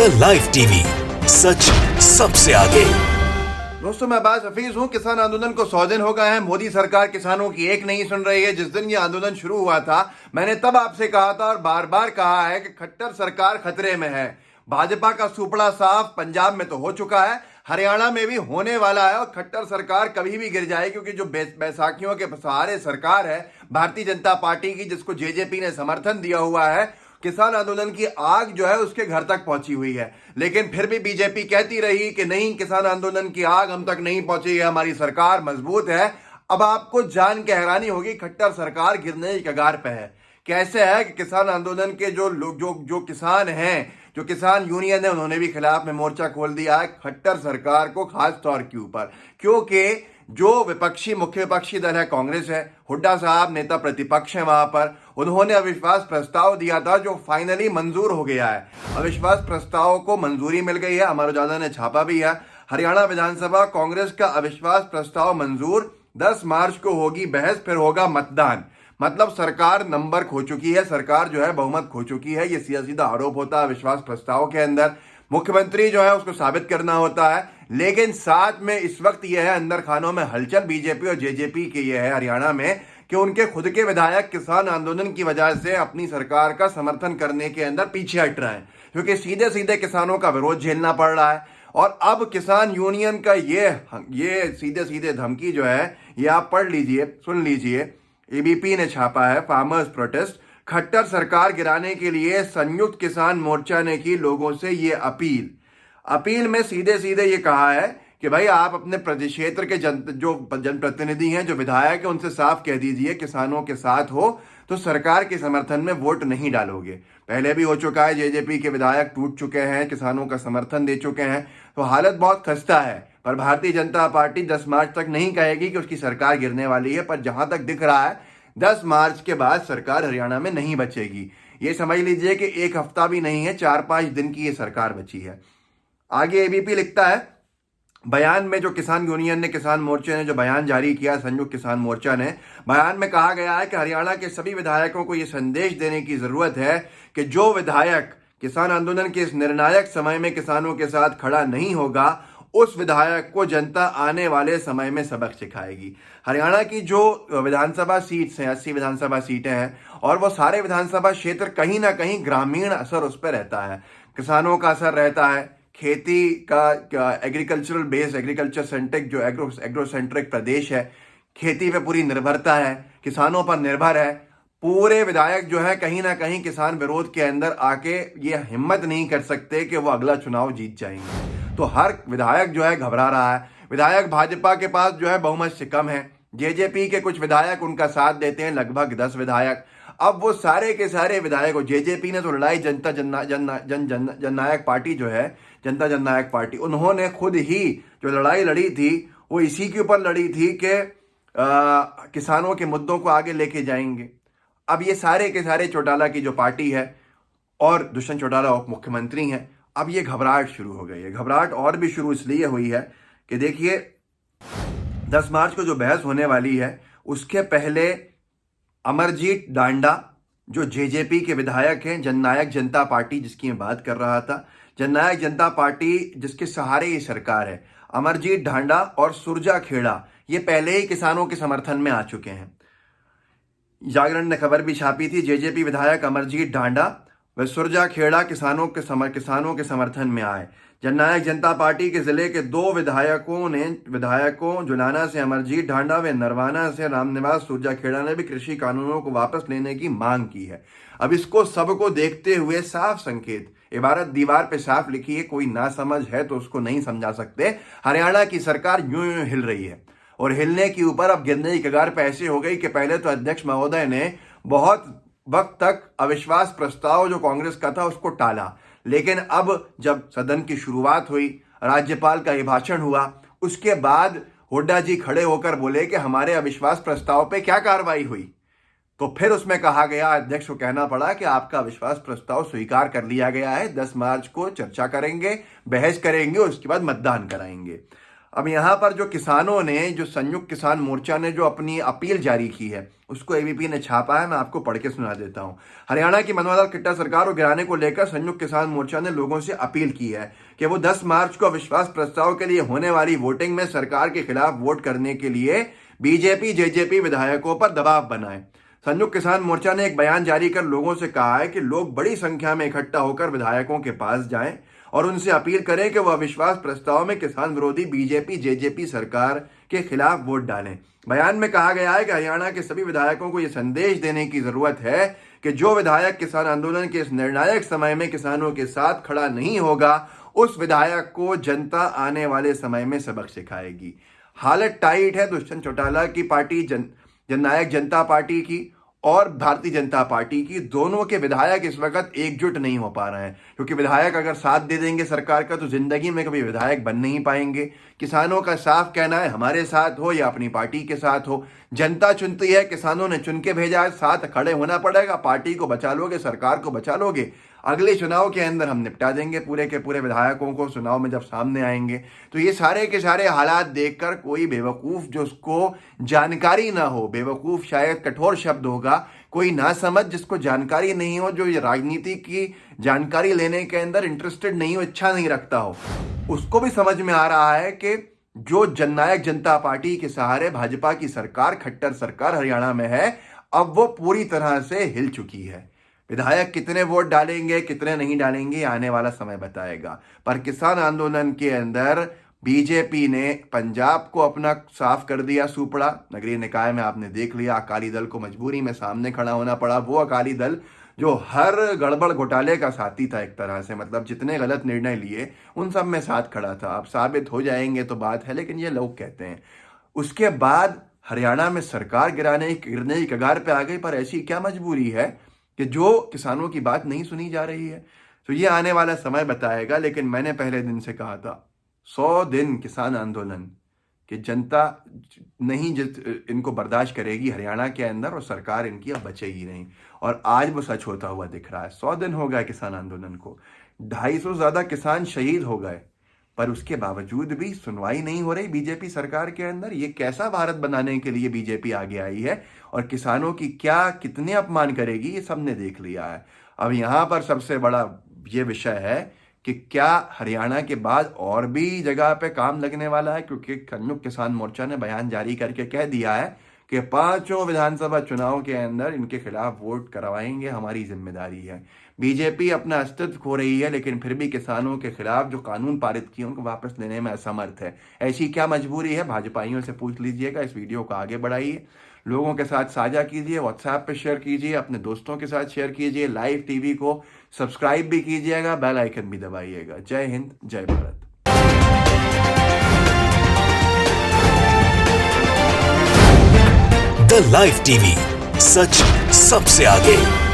India live TV, सच सबसे आगे। दोस्तों, मैं अब्बास हफीज हूं। किसान आंदोलन को 100 दिन हो गए हैं। मोदी सरकार किसानों की एक नहीं सुन रही है। जिस दिन ये आंदोलन शुरू हुआ था, मैंने तब आपसे कहा था और बार बार कहा है कि खट्टर सरकार खतरे में है। भाजपा का सुपड़ा साफ पंजाब में तो हो चुका है, हरियाणा में भी होने वाला है और खट्टर सरकार कभी भी गिर जाए, क्योंकि जो बैसाखियों के सहारे सरकार है भारतीय जनता पार्टी की, जिसको जेजेपी ने समर्थन दिया हुआ है, किसान आंदोलन की आग जो है उसके घर तक पहुंची हुई है। लेकिन फिर भी बीजेपी कहती रही कि नहीं, किसान आंदोलन की आग हम तक नहीं पहुंची है, हमारी सरकार मजबूत है। अब आपको जान के हैरानी होगी, खट्टर सरकार गिरने की कगार पे है। कैसे है कि किसान आंदोलन के जो लोग जो किसान हैं, जो किसान यूनियन है, उन्होंने भी खिलाफ में मोर्चा खोल दिया है खट्टर सरकार को, खास तौर के ऊपर, क्योंकि जो मुख्य विपक्षी दल है कांग्रेस है, हुड्डा साहब नेता प्रतिपक्ष है वहां पर, उन्होंने अविश्वास प्रस्ताव दिया था जो फाइनली मंजूर हो गया है। अविश्वास प्रस्ताव को मंजूरी मिल गई है, अमर उजाला ने छापा भी है। हरियाणा विधानसभा कांग्रेस का अविश्वास प्रस्ताव मंजूर, 10 मार्च को होगी बहस, फिर होगा मतदान। मतलब सरकार नंबर खो चुकी है, सरकार जो है बहुमत खो चुकी है। ये सीधा सीधा आरोप होता है अविश्वास प्रस्ताव के अंदर। मुख्यमंत्री जो है उसको साबित करना होता है। लेकिन साथ में इस वक्त यह है, अंदर खानों में हलचल बीजेपी और जेजेपी की यह है हरियाणा में, कि उनके खुद के विधायक किसान आंदोलन की वजह से अपनी सरकार का समर्थन करने के अंदर पीछे हट रहे हैं, क्योंकि सीधे सीधे किसानों का विरोध झेलना पड़ रहा है। और अब किसान यूनियन का ये सीधे सीधे धमकी जो है, ये आप पढ़ लीजिए, सुन लीजिए। एबीपी ने छापा है, फार्मर्स प्रोटेस्ट, खट्टर सरकार गिराने के लिए संयुक्त किसान मोर्चा ने की लोगों से ये अपील में सीधे सीधे ये कहा है कि भाई आप अपने क्षेत्र के जनप्रतिनिधि हैं, जो विधायक है, उनसे साफ कह दीजिए किसानों के साथ हो तो सरकार के समर्थन में वोट नहीं डालोगे। पहले भी हो चुका है, जेजेपी के विधायक टूट चुके हैं, किसानों का समर्थन दे चुके हैं, तो हालत बहुत खस्ता है। पर भारतीय जनता पार्टी 10 मार्च तक नहीं कहेगी कि उसकी सरकार गिरने वाली है, पर जहां तक दिख रहा है 10 मार्च के बाद सरकार हरियाणा में नहीं बचेगी। ये समझ लीजिए कि एक हफ्ता भी नहीं है, 4-5 दिन की ये सरकार बची है। आगे एबीपी लिखता है, बयान में जो किसान यूनियन ने, किसान मोर्चे ने जो बयान जारी किया, संयुक्त किसान मोर्चा ने, बयान में कहा गया है कि हरियाणा के सभी विधायकों को यह संदेश देने की जरूरत है कि जो विधायक किसान आंदोलन के इस निर्णायक समय में किसानों के साथ खड़ा नहीं होगा, उस विधायक को जनता आने वाले समय में सबक सिखाएगी। हरियाणा की जो विधानसभा सीट्स हैं, 80 विधानसभा सीटें हैं, और वो सारे विधानसभा क्षेत्र कहीं ना कहीं ग्रामीण असर उस पर रहता है, किसानों का असर रहता है। खेती का एग्रीकल्चरल बेस, एग्रीकल्चर सेंट्रिक, जो एग्रो सेंट्रिक प्रदेश है, खेती पे पूरी निर्भरता है, किसानों पर निर्भर है। पूरे विधायक जो है कहीं ना कहीं किसान विरोध के अंदर आके ये हिम्मत नहीं कर सकते कि वो अगला चुनाव जीत जाएंगे। तो हर विधायक जो है घबरा रहा है। विधायक भाजपा के पास जो है बहुमत से कम है, जेजेपी के कुछ विधायक उनका साथ देते हैं, लगभग 10 विधायक। अब वो सारे के सारे विधायक, जेजेपी ने तो लड़ाई जननायक पार्टी जो है, जनता जननायक पार्टी, उन्होंने खुद ही जो लड़ाई लड़ी थी वो इसी के ऊपर लड़ी थी कि किसानों के मुद्दों को आगे लेके जाएंगे। अब ये सारे के सारे चौटाला की जो पार्टी है, और दुष्यंत चौटाला उप मुख्यमंत्री हैं, अब ये घबराहट शुरू हो गई है। घबराहट और भी शुरू इसलिए हुई है कि देखिए, 10 मार्च को जो बहस होने वाली है, उसके पहले अमरजीत डांडा, जो जेजेपी के विधायक हैं, जननायक जनता पार्टी जिसकी मैं बात कर रहा था, जननायक जनता पार्टी जिसके सहारे ये सरकार है, अमरजीत डांडा और सुरजा खेड़ा, ये पहले ही किसानों के समर्थन में आ चुके हैं। जागरण ने खबर भी छापी थी, जेजेपी विधायक अमरजीत डांडा व सुरजा खेड़ा किसानों के समर्थन में आए। जननायक जनता पार्टी के जिले के 2 विधायकों जुलाना से अमरजीत डांडा व नरवाना से रामनिवास सुरजा खेड़ा ने भी कृषि कानूनों को वापस लेने की मांग की है। अब इसको सबको देखते हुए साफ संकेत, इबारत दीवार पे साफ लिखी है, कोई ना समझ है तो उसको नहीं समझा सकते। हरियाणा की सरकार यूं यूं हिल रही है, और हिलने के ऊपर अब गिरने की कगार पे ऐसे हो गई कि पहले तो अध्यक्ष महोदय ने बहुत वक्त तक अविश्वास प्रस्ताव जो कांग्रेस का था उसको टाला, लेकिन अब जब सदन की शुरुआत हुई, राज्यपाल का अभिभाषण हुआ, उसके बाद हुड्डा जी खड़े होकर बोले कि हमारे अविश्वास प्रस्ताव पे क्या कार्रवाई हुई। तो फिर उसमें कहा गया, अध्यक्ष को कहना पड़ा कि आपका अविश्वास प्रस्ताव स्वीकार कर लिया गया है, 10 मार्च को चर्चा करेंगे, बहस करेंगे, उसके बाद मतदान कराएंगे। अब यहाँ पर जो किसानों ने, जो संयुक्त किसान मोर्चा ने जो अपनी अपील जारी की है, उसको एबीपी ने छापा है। मैं आपको पढ़ के सुना देता हूँ। हरियाणा की मनोहर खट्टर सरकार को गिराने को लेकर संयुक्त किसान मोर्चा ने लोगों से अपील की है कि वो 10 मार्च को अविश्वास प्रस्ताव के लिए होने वाली वोटिंग में सरकार के खिलाफ वोट करने के लिए बीजेपी जेजेपी विधायकों पर दबाव बनाए। संयुक्त किसान मोर्चा ने एक बयान जारी कर लोगों से कहा है कि लोग बड़ी संख्या में इकट्ठा होकर विधायकों के पास जाएं और उनसे अपील करें कि वह अविश्वास प्रस्ताव में किसान विरोधी बीजेपी जेजेपी सरकार के खिलाफ वोट डालें। बयान में कहा गया है कि हरियाणा के सभी विधायकों को यह संदेश देने की जरूरत है कि जो विधायक किसान आंदोलन के इस निर्णायक समय में किसानों के साथ खड़ा नहीं होगा, उस विधायक को जनता आने वाले समय में सबक सिखाएगी। हालत टाइट है दुष्यंत चौटाला की पार्टी जननायक जनता पार्टी की और भारतीय जनता पार्टी की, दोनों के विधायक इस वक्त एकजुट नहीं हो पा रहे हैं, क्योंकि विधायक अगर साथ दे देंगे सरकार का तो जिंदगी में कभी विधायक बन नहीं पाएंगे। किसानों का साफ कहना है हमारे साथ हो या अपनी पार्टी के साथ हो, जनता चुनती है, किसानों ने चुन के भेजा है, साथ खड़े होना पड़ेगा। पार्टी को बचा लोगे, सरकार को बचा लोगे, अगले चुनाव के अंदर हम निपटा देंगे पूरे के पूरे विधायकों को, चुनाव में जब सामने आएंगे। तो ये सारे के सारे हालात देखकर कोई बेवकूफ़ जो उसको जानकारी ना हो, बेवकूफ़ शायद कठोर शब्द होगा, कोई ना समझ जिसको जानकारी नहीं हो, जो ये राजनीति की जानकारी लेने के अंदर इंटरेस्टेड नहीं हो, इच्छा नहीं रखता हो, उसको भी समझ में आ रहा है कि जो जननायक जनता पार्टी के सहारे भाजपा की सरकार, खट्टर सरकार हरियाणा में है, अब वो पूरी तरह से हिल चुकी है। विधायक कितने वोट डालेंगे, कितने नहीं डालेंगे, आने वाला समय बताएगा। पर किसान आंदोलन के अंदर बीजेपी ने पंजाब को अपना साफ कर दिया सूपड़ा। नगरीय निकाय में आपने देख लिया, अकाली दल को मजबूरी में सामने खड़ा होना पड़ा। वो अकाली दल जो हर गड़बड़ घोटाले का साथी था एक तरह से, मतलब जितने गलत निर्णय लिए उन सब में साथ खड़ा था। अब साबित हो जाएंगे तो बात है, लेकिन ये लोग कहते हैं। उसके बाद हरियाणा में सरकार गिरने की कगार पे आ गई, पर ऐसी क्या मजबूरी है कि जो किसानों की बात नहीं सुनी जा रही है? तो ये आने वाला समय बताएगा। लेकिन मैंने पहले दिन से कहा था 100 दिन किसान आंदोलन कि जनता नहीं इनको बर्दाश्त करेगी हरियाणा के अंदर, और सरकार इनकी अब बचेगी नहीं। और आज वो सच होता हुआ दिख रहा है। 100 दिन हो गए किसान आंदोलन को, 250 से ज्यादा किसान शहीद हो गए, पर उसके बावजूद भी सुनवाई नहीं हो रही बीजेपी सरकार के अंदर। ये कैसा भारत बनाने के लिए बीजेपी आगे आई है और किसानों की क्या कितने अपमान करेगी, ये सबने देख लिया है। अब यहाँ पर सबसे बड़ा ये विषय है कि क्या हरियाणा के बाद और भी जगह पे काम लगने वाला है, क्योंकि संयुक्त किसान मोर्चा ने बयान जारी करके कह दिया है कि 5 विधानसभा चुनाव के अंदर इनके खिलाफ वोट करवाएंगे, हमारी जिम्मेदारी है। बीजेपी अपना अस्तित्व खो रही है, लेकिन फिर भी किसानों के खिलाफ जो कानून पारित किए उनको वापस लेने में असमर्थ है। ऐसी क्या मजबूरी है, भाजपाइयों से पूछ लीजिएगा। इस वीडियो को आगे बढ़ाइए, लोगों के साथ साझा कीजिए, व्हाट्सएप पे शेयर कीजिए, अपने दोस्तों के साथ शेयर कीजिए, लाइव टीवी को सब्सक्राइब भी कीजिएगा, बेल आइकन भी दबाइएगा। जय हिंद, जय भारत। द लाइव टीवी, सच सबसे आगे।